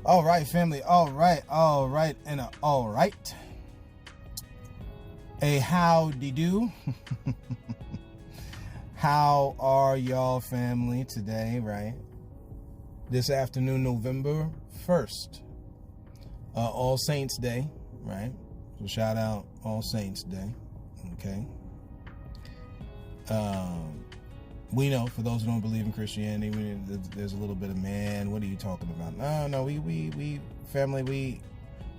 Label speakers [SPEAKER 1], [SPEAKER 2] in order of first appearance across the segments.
[SPEAKER 1] All right, family. All right, and all right. A howdy do. How are y'all, family, today, right? This afternoon, November 1st, All Saints Day, right? So shout out All Saints Day, okay? We know, for those who don't believe in Christianity, there's a little bit of, man, what are you talking about? No, we family,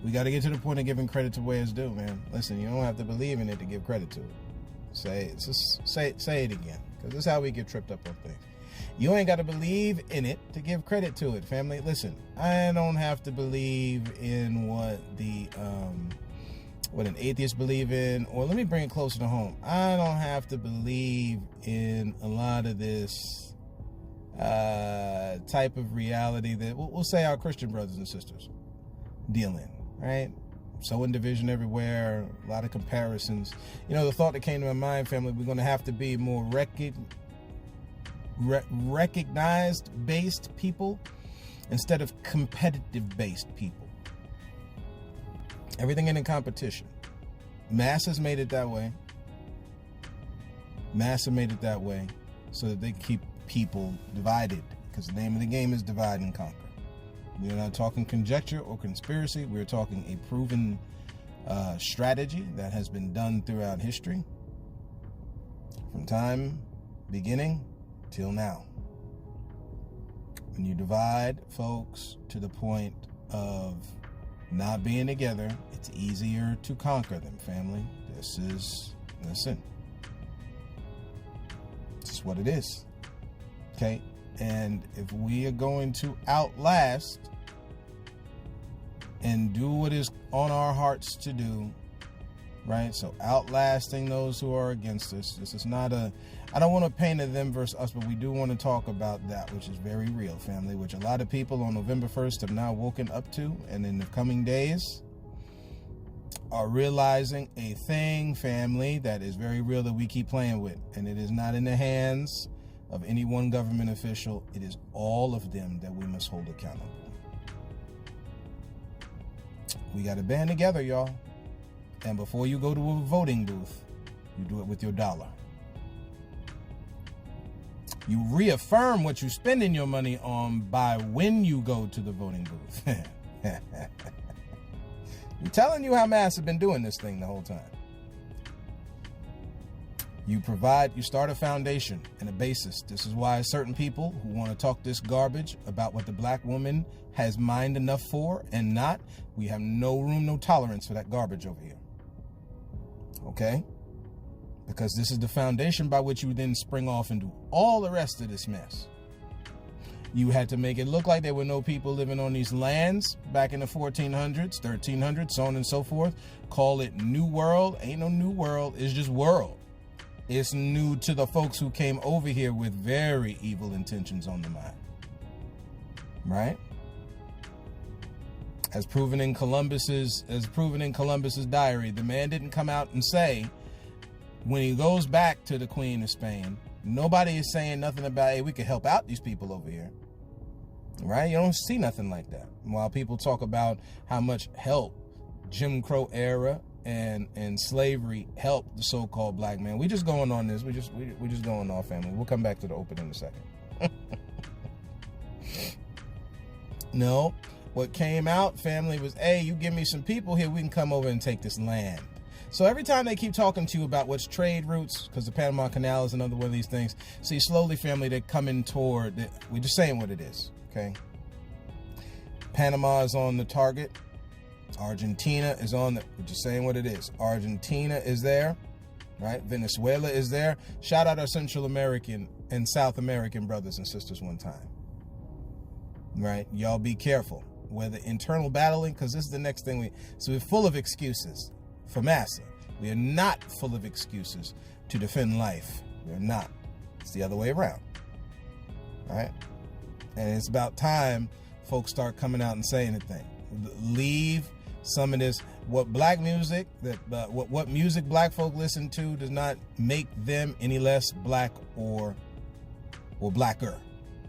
[SPEAKER 1] we got to get to the point of giving credit to where it's due, man. Listen, you don't have to believe in it to give credit to it. Say it again, because this is how we get tripped up on things. You ain't got to believe in it to give credit to it, family. Listen, I don't have to believe in what an atheist believe in, or let me bring it closer to home. I don't have to believe in a lot of this type of reality that we'll say our Christian brothers and sisters deal in, right? So in division everywhere, a lot of comparisons. You know, the thought that came to my mind, family, we're going to have to be more recognized-based people instead of competitive-based people. Everything in competition. Mass has made it that way. Mass have made it that way so that they keep people divided, because the name of the game is divide and conquer. We're not talking conjecture or conspiracy. We're talking a proven strategy that has been done throughout history, from time beginning till now. When you divide folks to the point of not being together, it's easier to conquer them, family. Listen, this is what it is, okay? And if we are going to outlast and do what is on our hearts to do, right? So outlasting those who are against us. This is not I don't want to paint a them versus us, but we do want to talk about that, which is very real, family, which a lot of people on November 1st have now woken up to, and in the coming days are realizing a thing, family, that is very real that we keep playing with. And it is not in the hands of any one government official. It is all of them that we must hold accountable. We got to band together, y'all. And before you go to a voting booth, you do it with your dollar. You reaffirm what you're spending your money on by when you go to the voting booth. I'm telling you how Mass has been doing this thing the whole time. You start a foundation and a basis. This is why certain people who want to talk this garbage about what the black woman has mind enough for and not, we have no room, no tolerance for that garbage over here. Okay? Because this is the foundation by which you then spring off and do all the rest of this mess. You had to make it look like there were no people living on these lands back in the 1400s, 1300s, so on and so forth. Call it New World. Ain't no New World. It's just world. It's new to the folks who came over here with very evil intentions on the mind. Right? As proven in Columbus's diary, the man didn't come out and say, when he goes back to the Queen of Spain, nobody is saying nothing about, hey, we could help out these people over here. Right? You don't see nothing like that. While people talk about how much help Jim Crow era and slavery helped the so-called black man. We just going on this. We just going off, family. We'll come back to the open in a second. No, what came out, family, was, hey, you give me some people here, we can come over and take this land. So every time they keep talking to you about what's trade routes, because the Panama Canal is another one of these things, see, slowly, family, they're coming toward, we're just saying what it is, okay? Panama is on the target. Argentina is on we're just saying what it is. Argentina is there, right? Venezuela is there. Shout out our Central American and South American brothers and sisters one time, right? Y'all be careful. Whether internal battling, because this is the next thing so we're full of excuses for massa. We are not full of excuses to defend life. We're not. It's the other way around. All right? And it's about time folks start coming out and saying a thing. Leave some of this, what black music, what music black folk listen to does not make them any less black or blacker,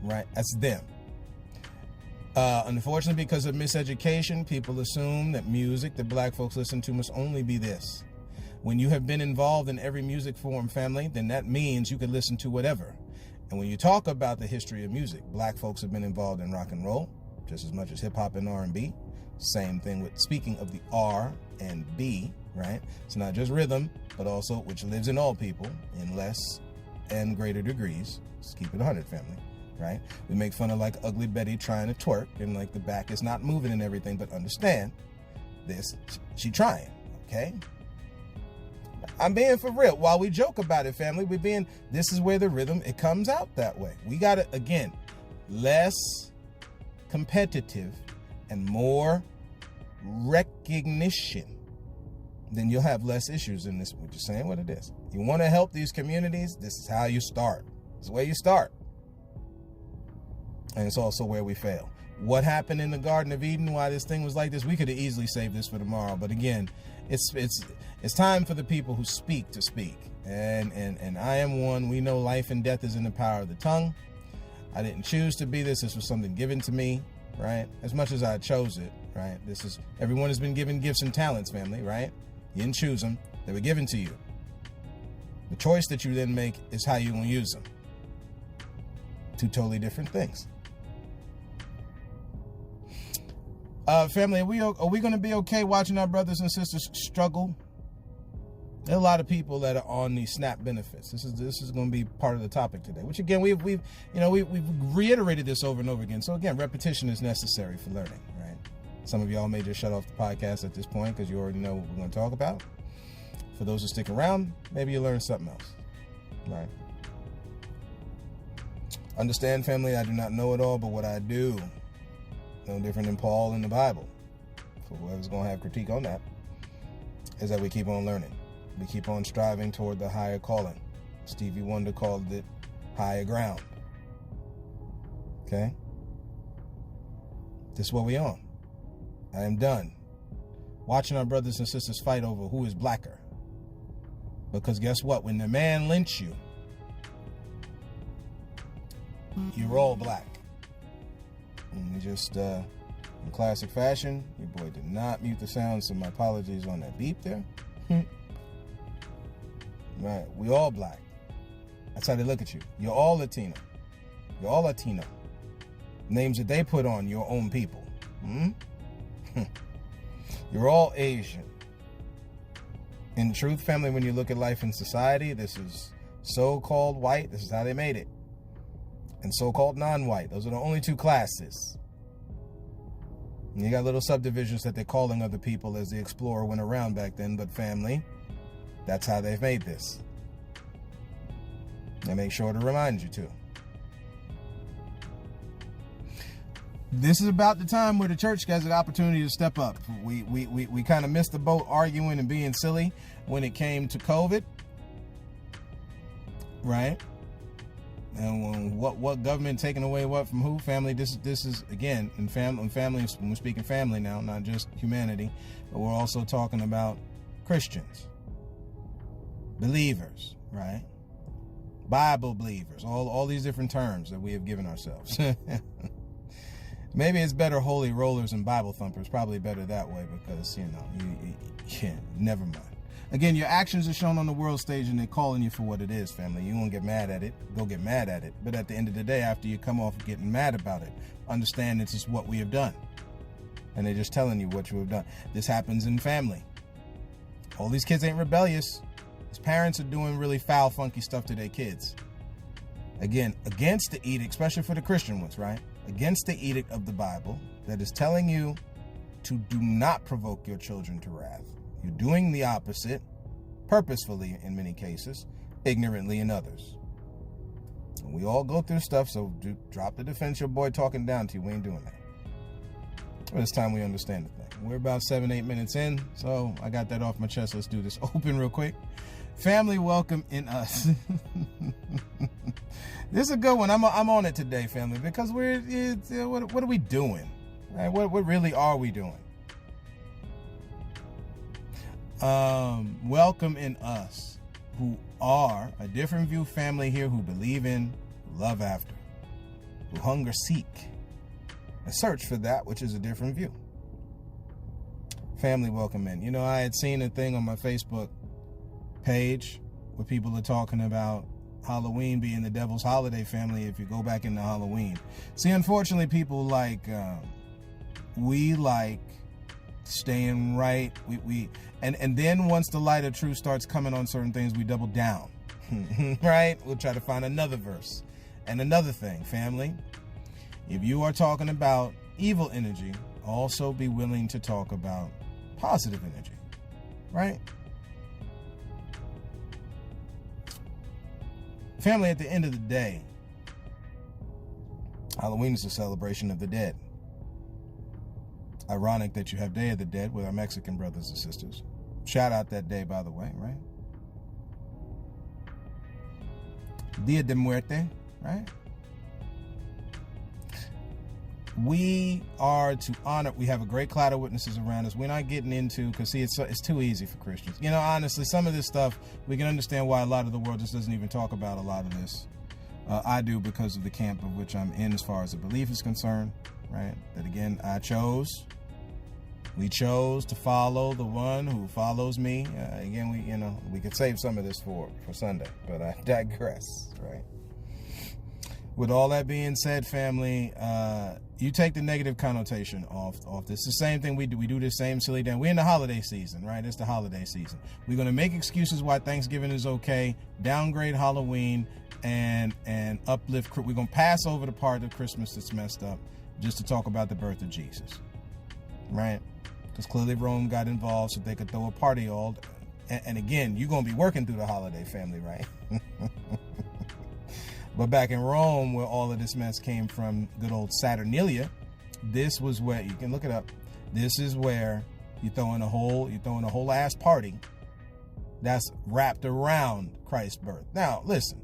[SPEAKER 1] right? That's them. Unfortunately, because of miseducation, people assume that music that black folks listen to must only be this. When you have been involved in every music form, family, then that means you can listen to whatever. And when you talk about the history of music, black folks have been involved in rock and roll just as much as hip hop and R&B. Same thing with speaking of the R and B, right? It's not just rhythm, but also which lives in all people in less and greater degrees. Let's keep it 100, family, right? We make fun of like Ugly Betty trying to twerk and like the back is not moving and everything, but understand this, she trying, okay? I'm being for real. While we joke about it, family, this is where the rhythm, it comes out that way. We got to, again, less competitive and more recognition, then you'll have less issues in this. We're just saying what it is. You want to help these communities, this is how you start. It's where you start. And it's also where we fail. What happened in the Garden of Eden, why this thing was like this, we could have easily saved this for tomorrow. But again, it's time for the people who speak to speak. And I am one. We know life and death is in the power of the tongue. I didn't choose to be this. This was something given to me, right? As much as I chose it, right? Everyone has been given gifts and talents, family, right? You didn't choose them. They were given to you. The choice that you then make is how you're going to use them. Two totally different things. Family, are we going to be okay watching our brothers and sisters struggle? There are a lot of people that are on these SNAP benefits. This is going to be part of the topic today. Which again, we've reiterated this over and over again. So again, repetition is necessary for learning, right? Some of y'all may just shut off the podcast at this point because you already know what we're going to talk about. For those who stick around, maybe you learn something else, right? Understand, family, I do not know it all, but what I do, no different than Paul in the Bible, for whoever's going to have critique on that, is that we keep on learning. We keep on striving toward the higher calling. Stevie Wonder called it higher ground. Okay? This is what we on. I am done watching our brothers and sisters fight over who is blacker. Because guess what? When the man lynch you, you're all black. And just in classic fashion, your boy did not mute the sound, so my apologies on that beep there. Right, we all black. That's how they look at you. You're all Latino. You're all Latino. Names that they put on your own people. You're all Asian. In truth, family, when you look at life in society, this is so-called white. This is how they made it. And so-called non-white. Those are the only two classes. And you got little subdivisions that they're calling other people as the explorer went around back then. But family, that's how they've made this. They make sure to remind you too. This is about the time where the church has an opportunity to step up. We kind of missed the boat arguing and being silly when it came to COVID. Right? And what government taking away what from who? Family, this is again, in family, when we're speaking family now, not just humanity, but we're also talking about Christians, believers, right? Bible believers, all these different terms that we have given ourselves. Maybe it's better holy rollers and Bible thumpers, probably better that way because, you never mind. Again, your actions are shown on the world stage and they're calling you for what it is, family. You won't get mad at it. Go get mad at it. But at the end of the day, after you come off getting mad about it, understand this is what we have done. And they're just telling you what you have done. This happens in family. All these kids ain't rebellious. These parents are doing really foul, funky stuff to their kids. Again, against the edict, especially for the Christian ones, right? Against the edict of the Bible that is telling you to do not provoke your children to wrath. You're doing the opposite, purposefully in many cases, ignorantly in others. And we all go through stuff, so drop the defense your boy talking down to you. We ain't doing that. But it's time we understand the thing. We're about 7-8 minutes in, so I got that off my chest. Let's do this open real quick. Family, welcome in us. This is a good one. I'm on it today, family, because what are we doing? Right? What really are we doing? Welcome in us who are a different view family here, who believe in, who love after, who hunger seek, and search for that which is a different view. Family, welcome in. You know, I had seen a thing on my Facebook page where people are talking about Halloween being the devil's holiday, family, if you go back into Halloween. See, unfortunately, people we like staying right. And then once the light of truth starts coming on certain things, we double down. Right? We'll try to find another verse. And another thing, family, if you are talking about evil energy, also be willing to talk about positive energy, right? Family, at the end of the day, Halloween is a celebration of the dead. Ironic that you have Day of the Dead with our Mexican brothers and sisters. Shout out that day, by the way, right? Dia de Muerte, right? We are to honor. We have a great cloud of witnesses around us. We're not getting into, because see, it's too easy for Christians. You know, honestly, some of this stuff, we can understand why a lot of the world just doesn't even talk about a lot of this. I do, because of the camp of which I'm in as far as the belief is concerned, right? That again, we chose to follow the one who follows me. Again, we could save some of this for Sunday, but I digress, right? With all that being said, family, you take the negative connotation off this. It's the same thing we do. We do this same silly dance. We're in the holiday season, right? It's the holiday season. We're going to make excuses why Thanksgiving is okay, downgrade Halloween, and uplift. We're going to pass over the part of Christmas that's messed up just to talk about the birth of Jesus, right? Because clearly Rome got involved so they could throw a party all. And again, you're going to be working through the holiday, family, right? But back in Rome, where all of this mess came from, good old Saturnalia, this was where, you can look it up, this is where you're throwing a whole ass party that's wrapped around Christ's birth. Now, listen,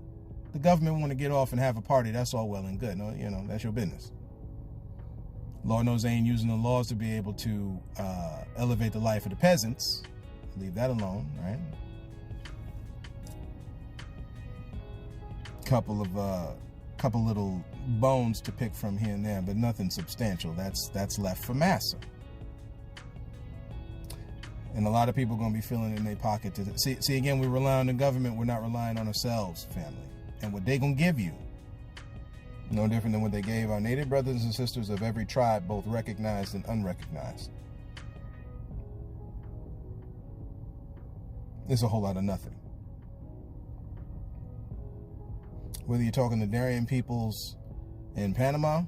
[SPEAKER 1] the government want to get off and have a party, that's all well and good. No, that's your business. Lord knows they ain't using the laws to be able to elevate the life of the peasants. Leave that alone, right? Couple little bones to pick from here and there, but nothing substantial. That's left for massa. And a lot of people are going to be feeling it in their pocket. See, again, we rely on the government. We're not relying on ourselves, family. And what they going to give you, no different than what they gave our native brothers and sisters of every tribe, both recognized and unrecognized. It's a whole lot of nothing. Whether you're talking the Darien peoples in Panama,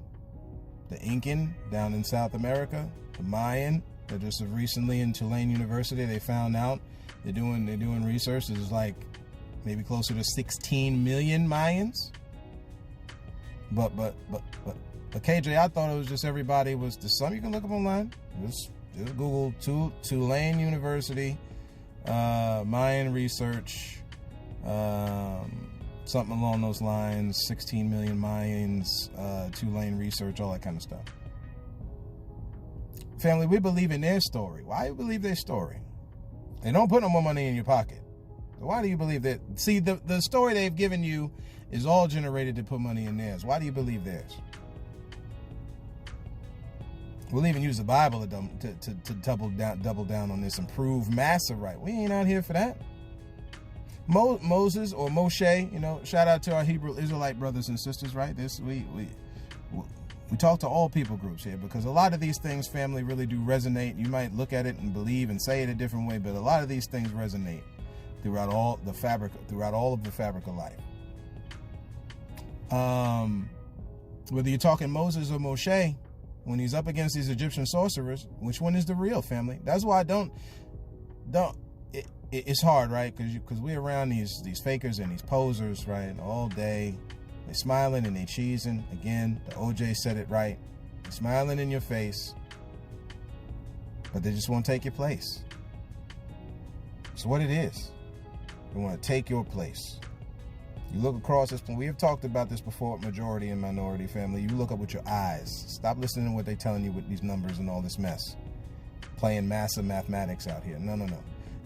[SPEAKER 1] the Incan down in South America, the Mayan, that just recently in Tulane University, they found out they're doing research. There's like maybe closer to 16 million Mayans. But KJ, I thought it was just everybody was. There's some you can look up online. Just Google Tulane University, Mayan research, something along those lines. 16 million Mayans, Tulane research, all that kind of stuff. Family, we believe in their story. Why do you believe their story? They don't put no more money in your pocket. So why do you believe that? See, the story they've given you is all generated to put money in theirs. Why do you believe theirs? We'll even use the Bible to double down on this and prove massa right. We ain't out here for that. Moses or Moshe, shout out to our Hebrew Israelite brothers and sisters, right? We talk to all people groups here, because a lot of these things, family, really do resonate. You might look at it and believe and say it a different way, but a lot of these things resonate throughout all of the fabric of life. Whether you're talking Moses or Moshe, when he's up against these Egyptian sorcerers, which one is the real, family? That's why it's hard, right? Because we're around these fakers and these posers, right, all day. They're smiling and they're cheesing. Again, the OJ said it right. They're smiling in your face, but they just won't take your place. It's what it is. They want to take your place. You look across this, we have talked about this before, majority and minority, family. You look up with your eyes. Stop listening to what they're telling you with these numbers and all this mess. Playing massive mathematics out here. No.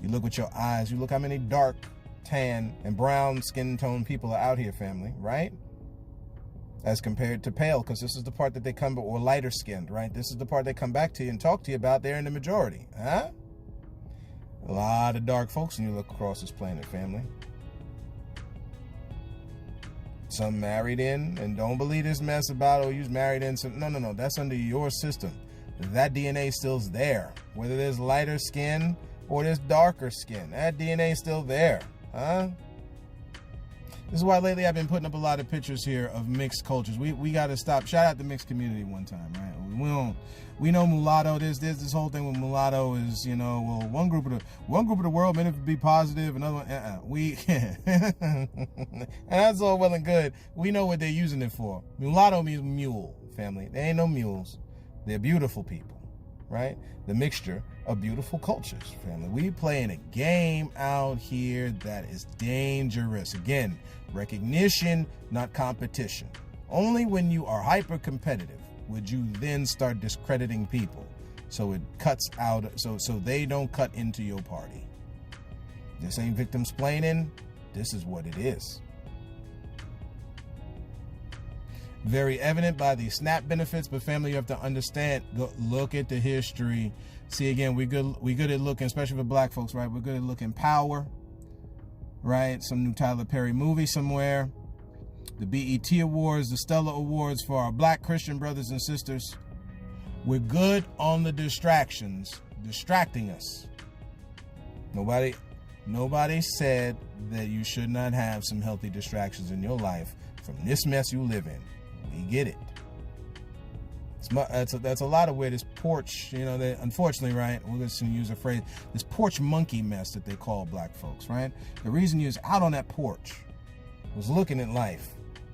[SPEAKER 1] You look with your eyes. You look how many dark, tan, and brown skin tone people are out here, family, right? as compared to pale, because this is the part that they come, or lighter skinned, right? This is the part they come back to you and talk to you about. They're in the majority, huh? A lot of dark folks when you look across this planet, family. Some married in, and don't believe this mess about, oh, you's married in. Some, no, that's under your system. That DNA still's there. Whether there's lighter skin or there's darker skin, that DNA is still there, huh? This is why lately I've been putting up a lot of pictures here of mixed cultures. We got to stop. Shout out the mixed community one time, right? We know mulatto. There's this whole thing with mulatto is, well, one group of the world meant it to be positive, another one, and that's all well and good. We know what they're using it for. Mulatto means mule, family. They ain't no mules. They're beautiful people, right? The mixture of beautiful cultures, family. We playing a game out here that is dangerous. Again, recognition, not competition. Only when you are hyper competitive would you then start discrediting people, so it cuts out, so they don't cut into your party. This ain't victim-splaining. This is what it is. Very evident by the SNAP benefits, but family, you have to understand, look at the history. See, again, we good at looking, especially for black folks, right? We're good at looking power, right? Some new Tyler Perry movie somewhere. The BET Awards, the Stella Awards for our black Christian brothers and sisters. We're good on the distractions, distracting us. Nobody said that you should not have some healthy distractions in your life from this mess you live in. We get it. That's a lot of where this porch, unfortunately, right, we're going to use a phrase, this porch monkey mess that they call black folks, right? The reason you was out on that porch was looking at life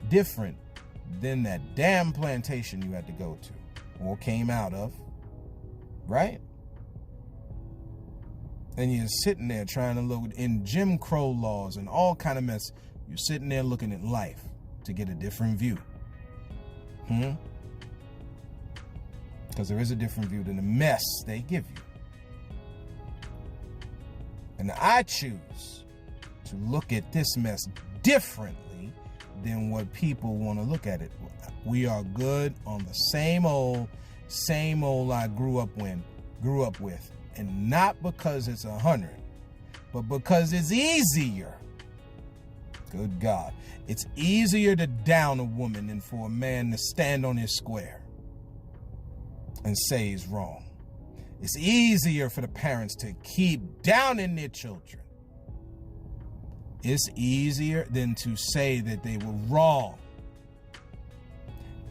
[SPEAKER 1] different than that damn plantation you had to go to or came out of, right? And you're sitting there trying to look in Jim Crow laws and all kind of mess. You're sitting there looking at life to get a different view. Because there is a different view than the mess they give you. And I choose to look at this mess differently than what people want to look at it. We are good on the same old I grew up with. And not because it's 100, but because it's easier. Good God. It's easier to down a woman than for a man to stand on his square and say he's wrong. It's easier for the parents to keep downing their children. It's easier than to say that they were wrong.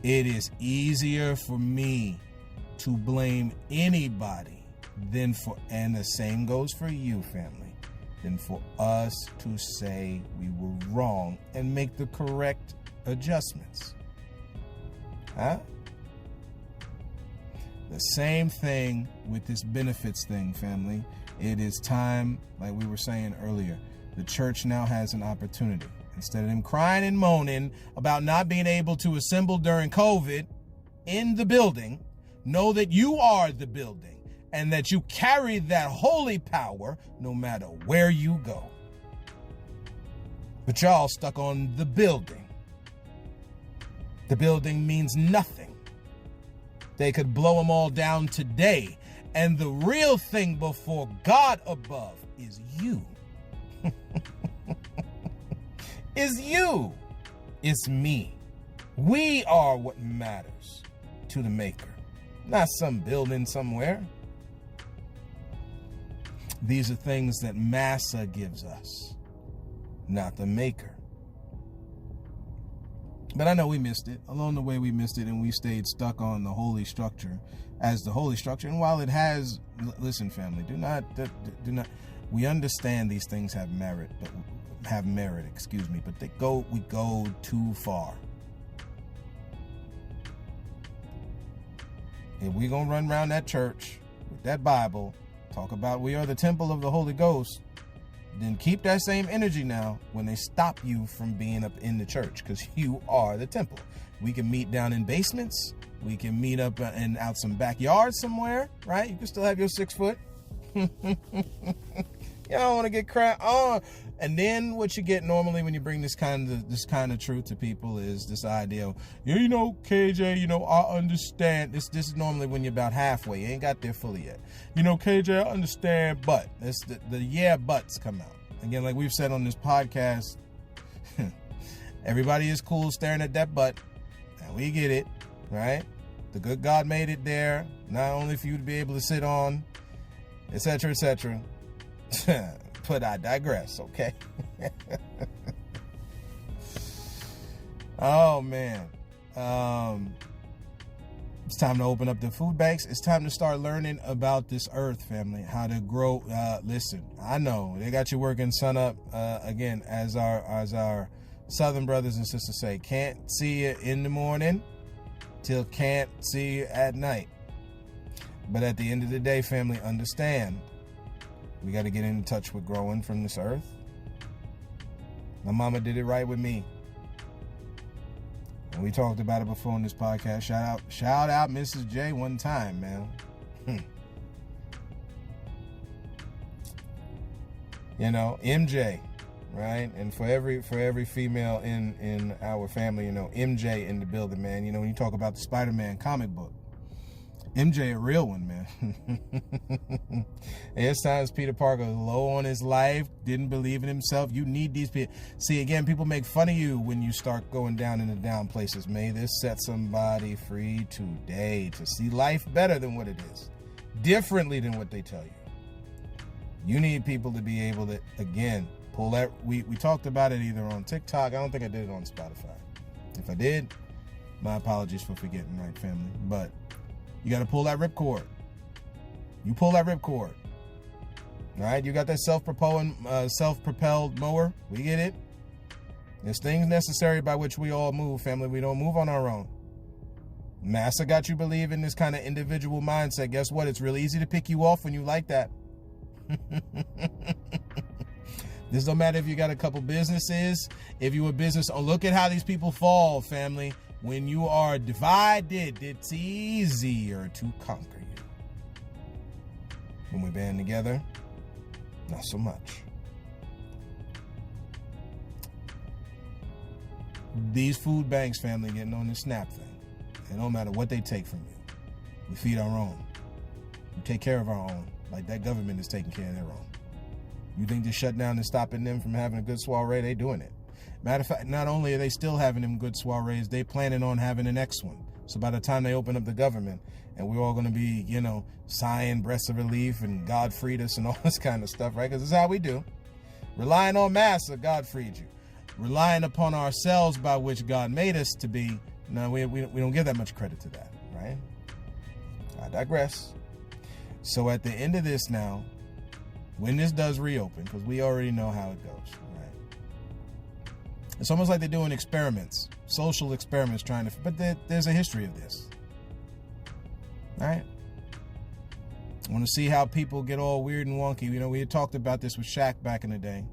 [SPEAKER 1] It is easier for me to blame anybody than for, and the same goes for you, family, than for us to say we were wrong and make the correct adjustments. Huh? The same thing with this benefits thing, family. It is time, like we were saying earlier, the church now has an opportunity. Instead of them crying and moaning about not being able to assemble during COVID in the building, know that you are the building and that you carry that holy power no matter where you go. But y'all stuck on the building. The building means nothing. They could blow them all down today. And the real thing before God above is you. Is you. It's me. We are what matters to the Maker, not some building somewhere. These are things that massa gives us, not the Maker. But I know we missed it. Along the way, we missed it, and we stayed stuck on the holy structure as the holy structure. And while it has, listen, family, do not. We understand these things have merit, but we go too far. If we gonna run around that church with that Bible, talk about we are the temple of the Holy Ghost, then keep that same energy now when they stop you from being up in the church, because you are the temple. We can meet down in basements. We can meet up and out some backyards somewhere, right? You can still have your 6 foot. You don't want to get cracked on. And then what you get normally when you bring this kind of truth to people is this idea of, you know, KJ, you know, I understand. This is normally when you're about halfway. You ain't got there fully yet. You know, KJ, I understand, but it's the yeah buts come out. Again, like we've said on this podcast, everybody is cool staring at that butt. And we get it, right? The good God made it there, not only for you to be able to sit on, etc., etc. But I digress, okay? Oh, man. It's time to open up the food banks. It's time to start learning about this earth, family, how to grow. Listen, I know they got you working sun up, again, as our Southern brothers and sisters say, can't see you in the morning till can't see you at night. But at the end of the day, family, understand, we got to get in touch with growing from this earth. My mama did it right with me. And we talked about it before on this podcast. Shout out Mrs. J one time, man. You know, MJ, right? And for every female in our family, you know, MJ in the building, man. You know, when you talk about the Spider-Man comic book, MJ a real one, man. There's times Peter Parker was low on his life, didn't believe in himself. You need these people. See, again, people make fun of you when you start going down in the down places. May this set somebody free today to see life better than what it is, differently than what they tell you. You need people to be able to, again, pull that. We talked about it either on TikTok. I don't think I did it on Spotify. If I did, my apologies for forgetting, right, family? But you got to pull that ripcord. You pull that ripcord. All right? You got that self-propelled mower. We get it. There's things necessary by which we all move, family. We don't move on our own. Massa got you believe in this kind of individual mindset. Guess what? It's really easy to pick you off when you like that. This don't matter if you got a couple businesses. If you a business, oh, look at how these people fall, family. When you are divided, it's easier to conquer you. When we band together, not so much. These food banks, family, getting on this SNAP thing. It don't matter what they take from you. We feed our own. We take care of our own, like that government is taking care of their own. You think the shutdown is stopping them from having a good soiree? They doing it. Matter of fact, not only are they still having them good soirees, they planning on having the next one. So by the time they open up the government, and we're all going to be, you know, sighing breaths of relief and God freed us and all this kind of stuff, right? Because this is how we do. Relying on massa, God freed you. Relying upon ourselves by which God made us to be, no, we don't give that much credit to that, right? I digress. So at the end of this now, when this does reopen, because we already know how it goes, right? It's almost like they're doing experiments, social experiments, but there's a history of this, right? I want to see how people get all weird and wonky. You know, we had talked about this with Shaq back in the day.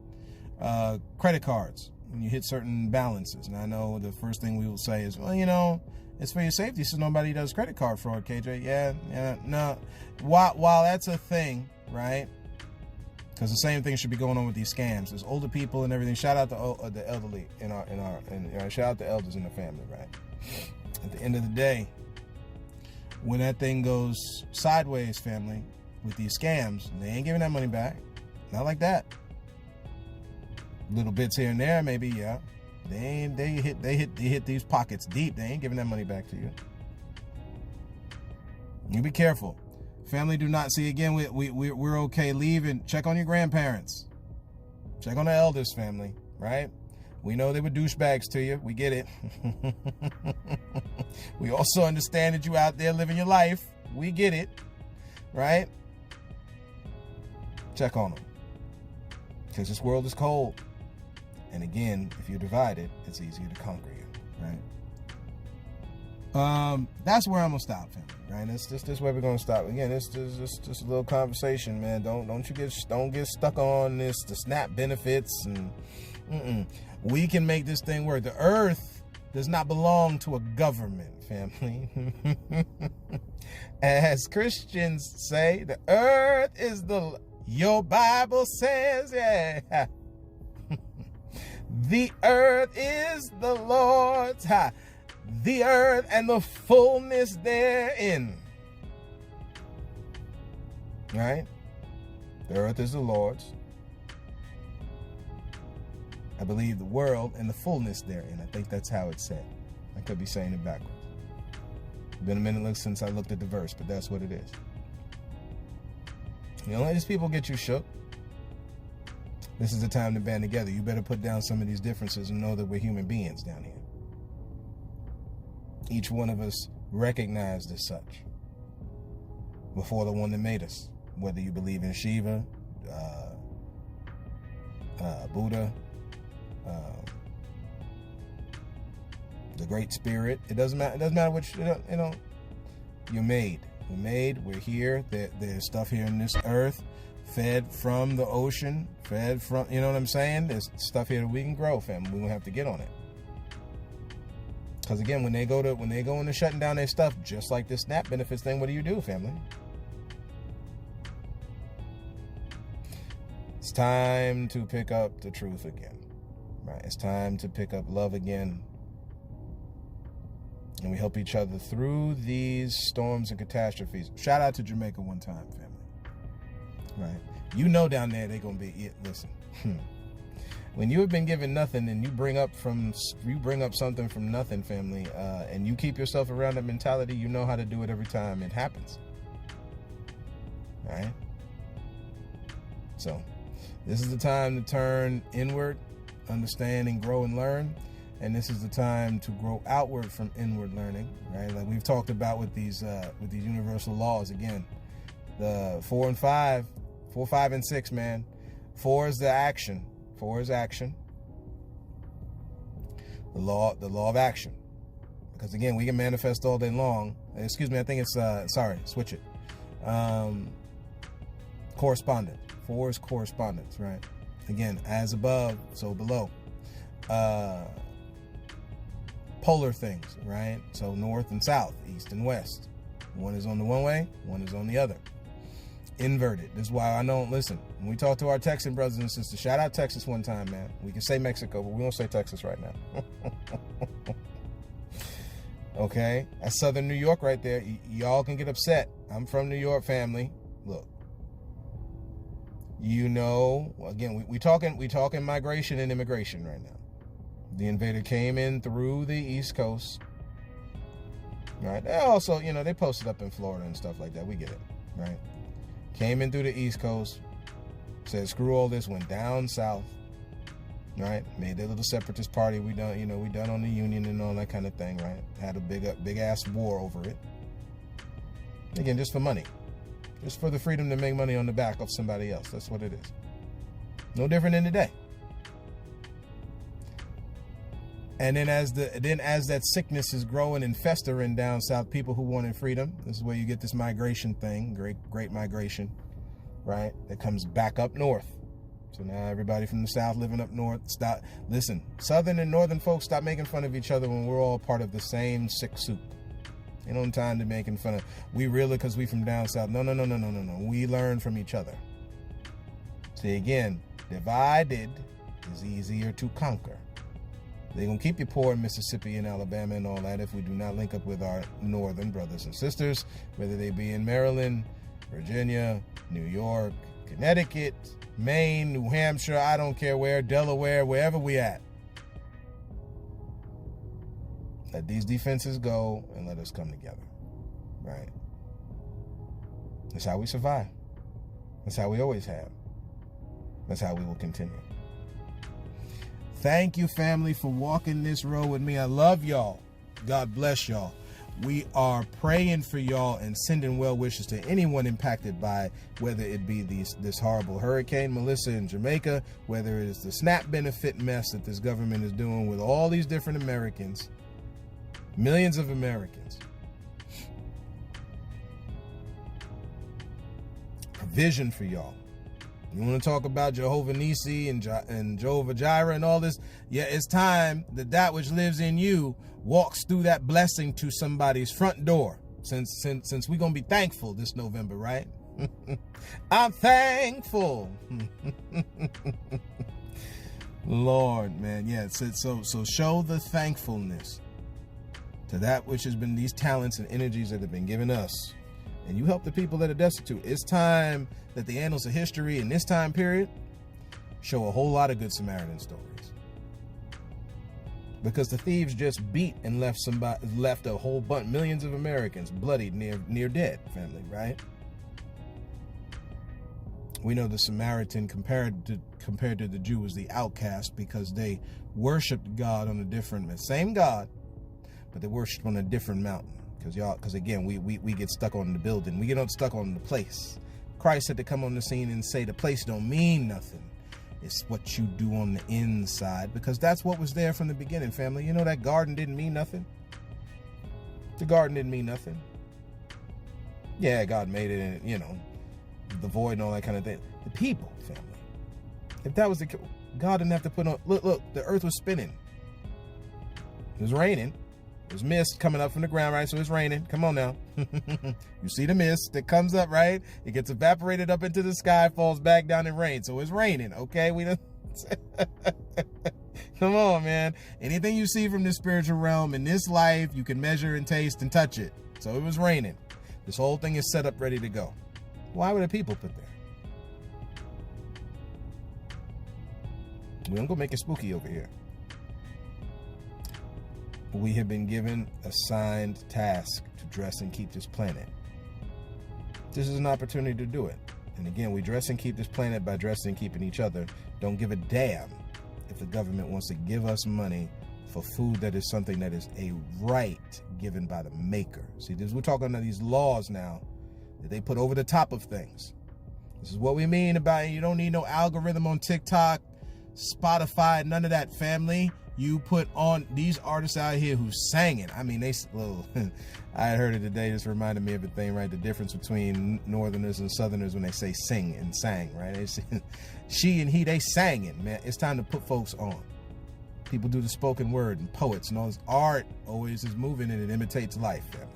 [SPEAKER 1] Credit cards, when you hit certain balances. And I know the first thing we will say is, well, you know, it's for your safety, so nobody does credit card fraud, KJ. Yeah, no. While that's a thing, right? Because the same thing should be going on with these scams. There's older people and everything. Shout out to the elderly shout out to elders in the family, right? At the end of the day, when that thing goes sideways, family, with these scams, they ain't giving that money back. Not like that. Little bits here and there, maybe, yeah. They hit these pockets deep. They ain't giving that money back to you. You be careful. Family, do not see, again, we're okay. Leave and check on your grandparents. Check on the elders, family, right? We know they were douchebags to you. We get it. We also understand that you out there living your life. We get it, right? Check on them. Because this world is cold. And again, if you're divided, it's easier to conquer you, right? That's where I'm gonna stop, family. Right? This where we're gonna stop. Again, it's just a little conversation, man. Don't get stuck on this, the SNAP benefits, and we can make this thing work. The earth does not belong to a government, family. As Christians say, the earth is the Your Bible says, yeah, the earth is the Lord's, the earth and the fullness therein. Right? The earth is the Lord's. I believe the world and the fullness therein. I think that's how it's said. I could be saying it backwards. It's been a minute since I looked at the verse, but that's what it is. You don't let these people get you shook. This is the time to band together. You better put down some of these differences and know that we're human beings down here. Each one of us recognized as such before the one that made us. Whether you believe in Shiva, Buddha, the Great Spirit. It doesn't matter. It doesn't matter which. You're made. We're made. We're here. There's stuff here in this earth, fed from the ocean, fed from. You know what I'm saying? There's stuff here that we can grow, fam. We don't have to get on it. Because again, when they go into shutting down their stuff, just like this SNAP benefits thing, what do you do, family? It's time to pick up the truth again, right? It's time to pick up love again. And we help each other through these storms and catastrophes. Shout out to Jamaica one time, family. Right? You know down there they're going to be, listen. When you have been given nothing and you bring up something from nothing, family, and you keep yourself around that mentality, you know how to do it every time it happens. All right? So, this is the time to turn inward, understand and grow and learn. And this is the time to grow outward from inward learning, right? Like we've talked about with these universal laws. Again, the 4, 5, and 6, man. 4 is the action. 4 is action. The law of action. Because again, we can manifest all day long. Excuse me, I think it's switch it. Correspondence. 4 is correspondence, right? Again, as above, so below. Polar things, right? So north and south, east and west. One is on the one way, one is on the other. Inverted. This is why I don't listen. When we talk to our Texan brothers and sisters, shout out Texas one time, man. We can say Mexico, but we won't say Texas right now. Okay? That's Southern New York right there. Y'all can get upset. I'm from New York, family. Look. You know, again, we talking migration and immigration right now. The invader came in through the East Coast. Right? They also, they posted up in Florida and stuff like that. We get it. Right? Came in through the East Coast. Said, screw all this. Went down south. Right? Made their little separatist party. We done on the Union and all that kind of thing. Right? Had a big ass war over it. Again, just for money. Just for the freedom to make money on the back of somebody else. That's what it is. No different than today. And then as that sickness is growing and festering down south, people who wanted freedom, this is where you get this migration thing, great migration, right? That comes back up north. So now everybody from the south living up north, listen, southern and northern folks, stop making fun of each other when we're all part of the same sick soup. Ain't no time to making fun of, we really because we from down south. No. We learn from each other. See, again, divided is easier to conquer. They're going to keep you poor in Mississippi and Alabama and all that if we do not link up with our northern brothers and sisters, whether they be in Maryland, Virginia, New York, Connecticut, Maine, New Hampshire, I don't care where, Delaware, wherever we at. Let these defenses go and let us come together, right? That's how we survive. That's how we always have. That's how we will continue. Thank you, family, for walking this road with me. I love y'all. God bless y'all. We are praying for y'all and sending well wishes to anyone impacted by whether it be this horrible hurricane, Melissa in Jamaica, whether it is the SNAP benefit mess that this government is doing with all these different Americans, millions of Americans. Vision for y'all. You want to talk about Jehovah Nissi and Jehovah Jireh and all this? Yeah, it's time that which lives in you walks through that blessing to somebody's front door. Since we're going to be thankful this November, right? I'm thankful. Lord, man. Yeah, so show the thankfulness to that which has been these talents and energies that have been given us. And you help the people that are destitute. It's time that the annals of history in this time period show a whole lot of good Samaritan stories. Because the thieves just beat and left a whole bunch, millions of Americans bloodied, near dead, family, right? We know the Samaritan compared to the Jew was the outcast because they worshipped God on a different, same God, but they worshipped on a different mountain. Because again, we get stuck on the building, we get stuck on the place. Christ had to come on the scene and say the place don't mean nothing. It's what you do on the inside, because that's what was there from the beginning, family. You know that garden didn't mean nothing. The garden didn't mean nothing. Yeah, God made it, and the void and all that kind of thing. The people, family. If that was God didn't have to put on. Look, the earth was spinning. It was raining. There's mist coming up from the ground, right? So it's raining. Come on now. You see the mist that comes up, right? It gets evaporated up into the sky, falls back down and rains. So it's raining, okay? Come on, man. Anything you see from this spiritual realm in this life, you can measure and taste and touch it. So it was raining. This whole thing is set up, ready to go. Why were the people put there? We don't go make it spooky over here. We have been given a assigned task to dress and keep this planet. This is an opportunity to do it. And again, we dress and keep this planet by dressing and keeping each other. Don't give a damn if the government wants to give us money for food that is something that is a right given by the maker. See, we're talking about these laws now that they put over the top of things. This is what we mean about you don't need no algorithm on TikTok, Spotify, none of that, family. You put on these artists out here who sang it. I mean, I heard it today. This reminded me of a thing, right? The difference between Northerners and Southerners when they say sing and sang, right? They say, she and he, they sang it, man. It's time to put folks on. People do the spoken word and poets and all this art always is moving and it imitates life, family.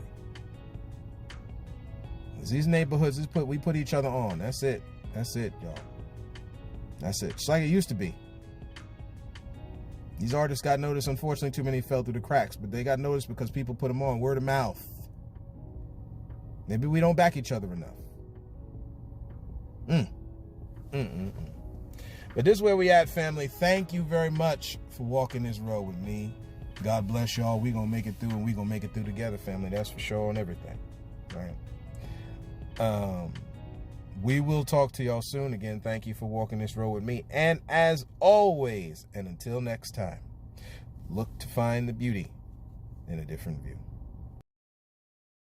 [SPEAKER 1] These neighborhoods, we put each other on. That's it. That's it, y'all. That's it. It's like it used to be. These artists got noticed. Unfortunately, too many fell through the cracks, but they got noticed because people put them on. Word of mouth. Maybe we don't back each other enough. But this is where we at, family. Thank you very much for walking this road with me. God bless y'all. We're going to make it through, and we're going to make it through together, family. That's for sure on everything. Right? We will talk to y'all soon. Again, thank you for walking this road with me. And as always, and until next time, look to find the beauty in a different view.